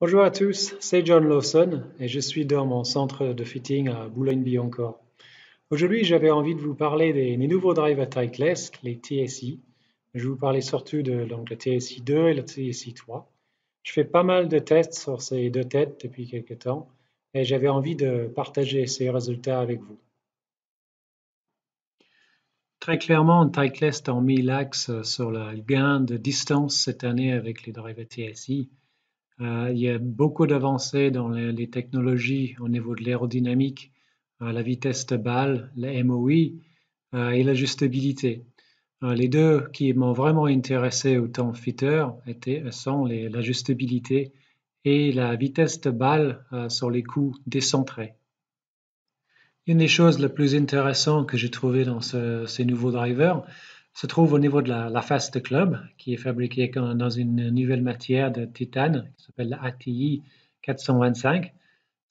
Bonjour à tous, c'est John Lawson et je suis dans mon centre de fitting à Boulogne-Billancourt. Aujourd'hui, j'avais envie de vous parler des nouveaux drivers Titleist, les TSI. Je vais vous parler surtout de le TSI 2 et le TSI 3. Je fais pas mal de tests sur ces deux têtes depuis quelques temps et j'avais envie de partager ces résultats avec vous. Très clairement, Titleist a mis l'axe sur le gain de distance cette année avec les drivers TSI. Il y a beaucoup d'avancées dans les technologies au niveau de l'aérodynamique, la vitesse de balle, la MOI et l'ajustabilité. Les deux qui m'ont vraiment intéressé autant fitter sont l'ajustabilité et la vitesse de balle sur les coups décentrés. Une des choses les plus intéressantes que j'ai trouvées dans ces nouveaux drivers se trouve au niveau de la face de club, qui est fabriquée dans une nouvelle matière de titane qui s'appelle la ATI 425.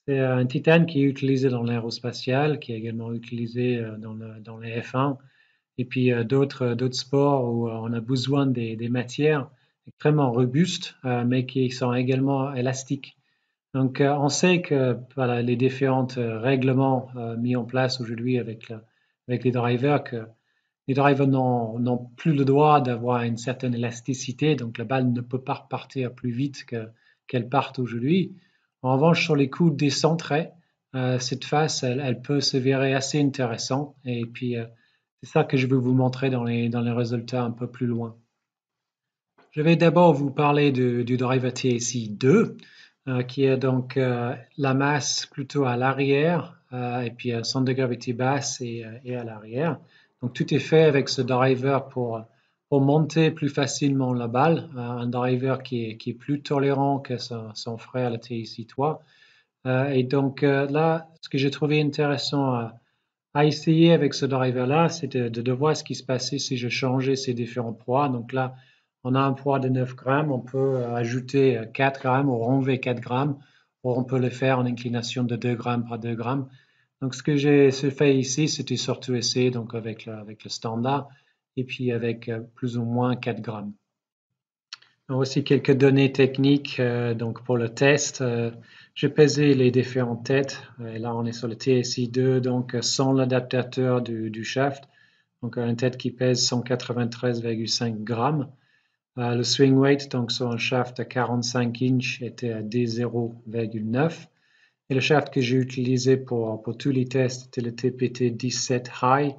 C'est un titane qui est utilisé dans l'aérospatial, qui est également utilisé dans les F1 et puis d'autres sports où on a besoin des matières extrêmement robustes, mais qui sont également élastiques. Donc, on sait que voilà, les différents règlements mis en place aujourd'hui avec les drivers, que les drivers n'ont plus le droit d'avoir une certaine élasticité, donc la balle ne peut pas repartir plus vite qu'elle parte aujourd'hui. En revanche, sur les coups décentrés, cette face, elle peut s'avérer assez intéressante. Et puis, c'est ça que je veux vous montrer dans les résultats un peu plus loin. Je vais d'abord vous parler du driver TSI 2, qui est donc la masse plutôt à l'arrière et puis un centre de gravité basse et à l'arrière. Donc tout est fait avec ce driver pour monter plus facilement la balle, un driver qui est plus tolérant que son frère le TSI 3. Et donc là, ce que j'ai trouvé intéressant à essayer avec ce driver-là, c'est de voir ce qui se passait si je changeais ces différents poids. Donc là, on a un poids de 9 grammes, on peut ajouter 4 grammes ou enlever 4 grammes, ou on peut le faire en inclination de 2 grammes par 2 grammes. Donc ce que j'ai fait ici, c'était surtout essayer donc avec le standard et puis avec plus ou moins 4 grammes. Aussi quelques données techniques donc pour le test. J'ai pesé les différentes têtes. Et là, on est sur le TSI 2, donc sans l'adaptateur du shaft. Donc une tête qui pèse 193,5 grammes. Le swing weight, donc sur un shaft à 45 inches, était à D0,9. Et le shaft que j'ai utilisé pour tous les tests était le TPT 17 High,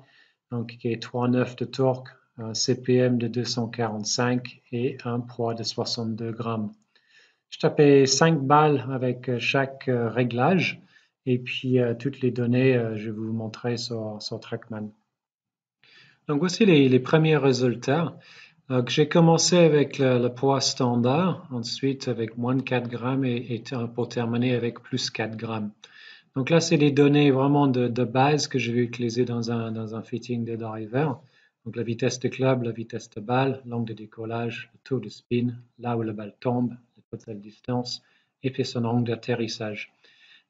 donc qui est 3,9 de torque, un CPM de 245 et un poids de 62 grammes. Je tapais 5 balles avec chaque réglage et puis toutes les données, je vais vous montrer sur TrackMan. Donc voici les premiers résultats. Donc, j'ai commencé avec le poids standard, ensuite avec moins de 4 grammes et pour terminer avec plus 4 grammes. Donc là, c'est des données vraiment de base que je vais utiliser dans un fitting de driver. Donc la vitesse de club, la vitesse de balle, l'angle de décollage, le taux de spin, là où la balle tombe, la totale distance, et puis son angle d'atterrissage.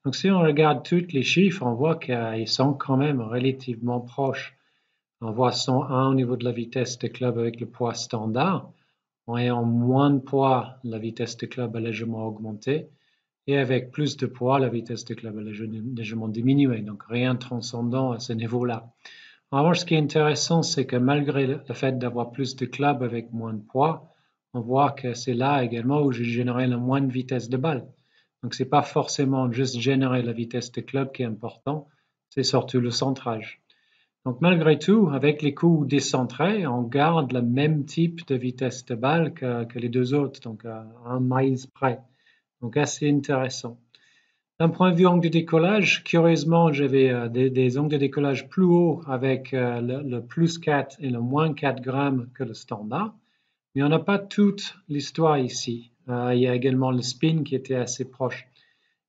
Donc si on regarde tous les chiffres, on voit qu'ils sont quand même relativement proches. On voit 101 au niveau de la vitesse de club avec le poids standard. En ayant moins de poids, la vitesse de club a légèrement augmenté. Et avec plus de poids, la vitesse de club a légèrement diminué. Donc rien de transcendant à ce niveau-là. En revanche, ce qui est intéressant, c'est que malgré le fait d'avoir plus de club avec moins de poids, on voit que c'est là également où j'ai généré le moins de vitesse de balle. Donc c'est pas forcément juste générer la vitesse de club qui est important, c'est surtout le centrage. Donc malgré tout, avec les coups décentrés, on garde le même type de vitesse de balle que les deux autres, donc à 1 miles près. Donc assez intéressant. D'un point de vue angle de décollage, curieusement, j'avais des angles de décollage plus hauts avec le plus 4 et le moins 4 grammes que le standard. Mais on n'a pas toute l'histoire ici. Il y a également le spin qui était assez proche.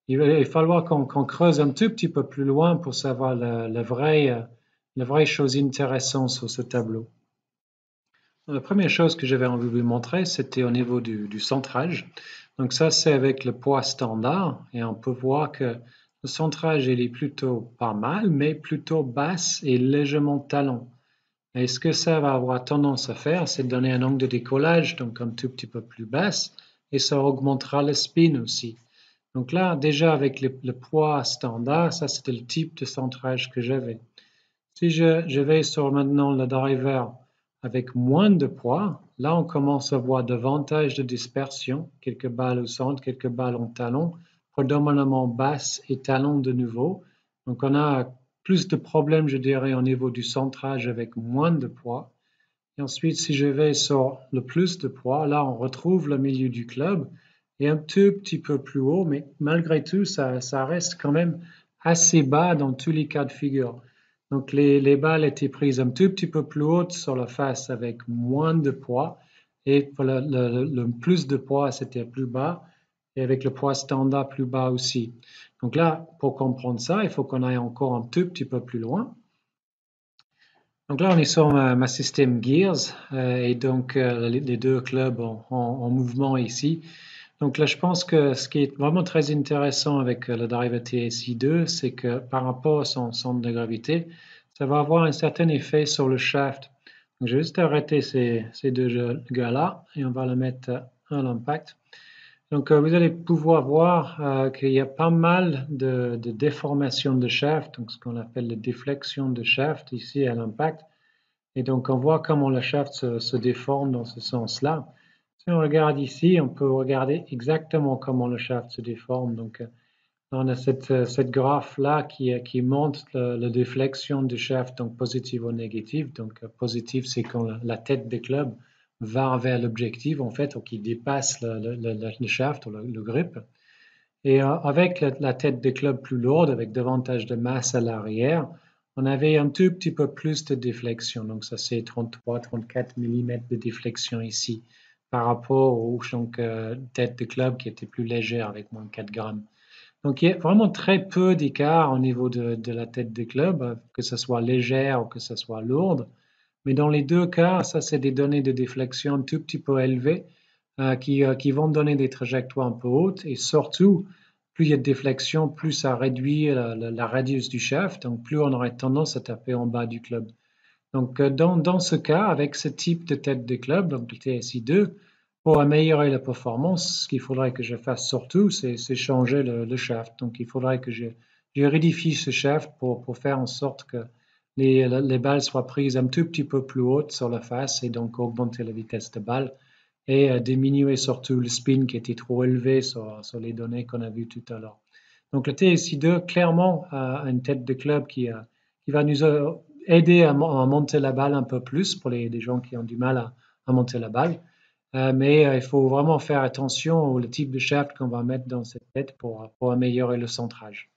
Il va falloir qu'on creuse un tout petit peu plus loin pour savoir la vraie chose intéressante sur ce tableau. La première chose que j'avais envie de vous montrer, c'était au niveau du centrage. Donc ça, c'est avec le poids standard et on peut voir que le centrage, il est plutôt pas mal, mais plutôt basse et légèrement talon. Et ce que ça va avoir tendance à faire, c'est de donner un angle de décollage, donc un tout petit peu plus basse, et ça augmentera le spin aussi. Donc là, déjà avec le poids standard, ça c'était le type de centrage que j'avais. Si je vais sur maintenant le driver avec moins de poids, là on commence à voir davantage de dispersion, quelques balles au centre, quelques balles en talon, prédominamment basse et talon de nouveau. Donc on a plus de problèmes, je dirais, au niveau du centrage avec moins de poids. Et ensuite, si je vais sur le plus de poids, là on retrouve le milieu du club et un tout petit peu plus haut, mais malgré tout, ça reste quand même assez bas dans tous les cas de figure. Donc les balles étaient prises un tout petit peu plus hautes sur la face avec moins de poids et pour le plus de poids, c'était plus bas et avec le poids standard plus bas aussi. Donc là, pour comprendre ça, il faut qu'on aille encore un tout petit peu plus loin. Donc là, on est sur ma système Gears et donc les deux clubs en mouvement ici. Donc là, je pense que ce qui est vraiment très intéressant avec le driver TSI2, c'est que par rapport à son centre de gravité, ça va avoir un certain effet sur le shaft. Donc, je vais juste arrêter ces deux gars-là et on va le mettre à l'impact. Donc, vous allez pouvoir voir qu'il y a pas mal de déformations de shaft, donc ce qu'on appelle la déflexion de shaft ici à l'impact. Et donc, on voit comment le shaft se déforme dans ce sens-là. Si on regarde ici, on peut regarder exactement comment le shaft se déforme. Donc, on a cette graphe-là qui montre la déflexion du shaft, donc positive ou négative. Donc, positive, c'est quand la tête des clubs va vers l'objectif, en fait, ou qui dépasse le shaft ou le grip. Et avec la tête des clubs plus lourde, avec davantage de masse à l'arrière, on avait un tout petit peu plus de déflexion. Donc, ça, c'est 33-34 mm de déflexion ici par rapport aux têtes de club qui étaient plus légères avec moins de 4 grammes. Donc, il y a vraiment très peu d'écart au niveau de la tête de club, que ce soit légère ou que ce soit lourde. Mais dans les deux cas, ça, c'est des données de déflexion un tout petit peu élevées qui vont donner des trajectoires un peu hautes. Et surtout, plus il y a de déflexion, plus ça réduit la radius du shaft, donc plus on aurait tendance à taper en bas du club. Donc, dans ce cas, avec ce type de tête de club, donc le TSI2, pour améliorer la performance, ce qu'il faudrait que je fasse surtout, c'est changer le shaft. Donc, il faudrait que je rédifie ce shaft pour faire en sorte que les balles soient prises un tout petit peu plus hautes sur la face et donc augmenter la vitesse de balle et diminuer surtout le spin qui était trop élevé sur les données qu'on a vues tout à l'heure. Donc, le TSI2, clairement, a une tête de club qui va nous aider à monter la balle un peu plus pour les gens qui ont du mal à monter la balle. Mais il faut vraiment faire attention au type de shaft qu'on va mettre dans cette tête pour améliorer le centrage.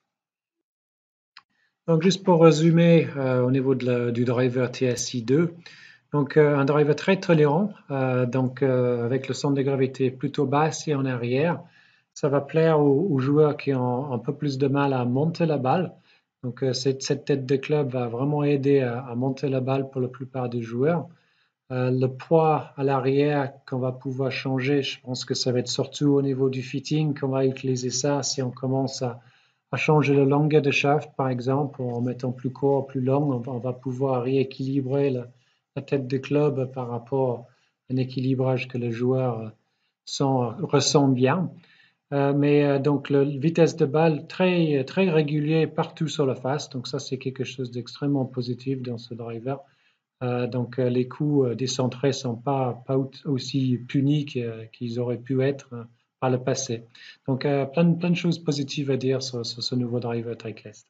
Donc, juste pour résumer au niveau du driver TSI2, donc un driver très tolérant, avec le centre de gravité plutôt basse et en arrière. Ça va plaire aux joueurs qui ont un peu plus de mal à monter la balle. Donc, cette tête de club va vraiment aider à monter la balle pour la plupart des joueurs. Le poids à l'arrière qu'on va pouvoir changer, je pense que ça va être surtout au niveau du fitting qu'on va utiliser ça si on commence à changer la longueur de shaft, par exemple, en mettant plus court, plus long, on va pouvoir rééquilibrer la tête de club par rapport à un équilibrage que le joueur ressent bien. Donc, la vitesse de balle très, très régulier partout sur la face. Donc, ça, c'est quelque chose d'extrêmement positif dans ce driver. Donc, les coups décentrés ne sont pas aussi punis qu'ils auraient pu être par le passé. Donc, plein de choses positives à dire sur ce nouveau driver Titleist.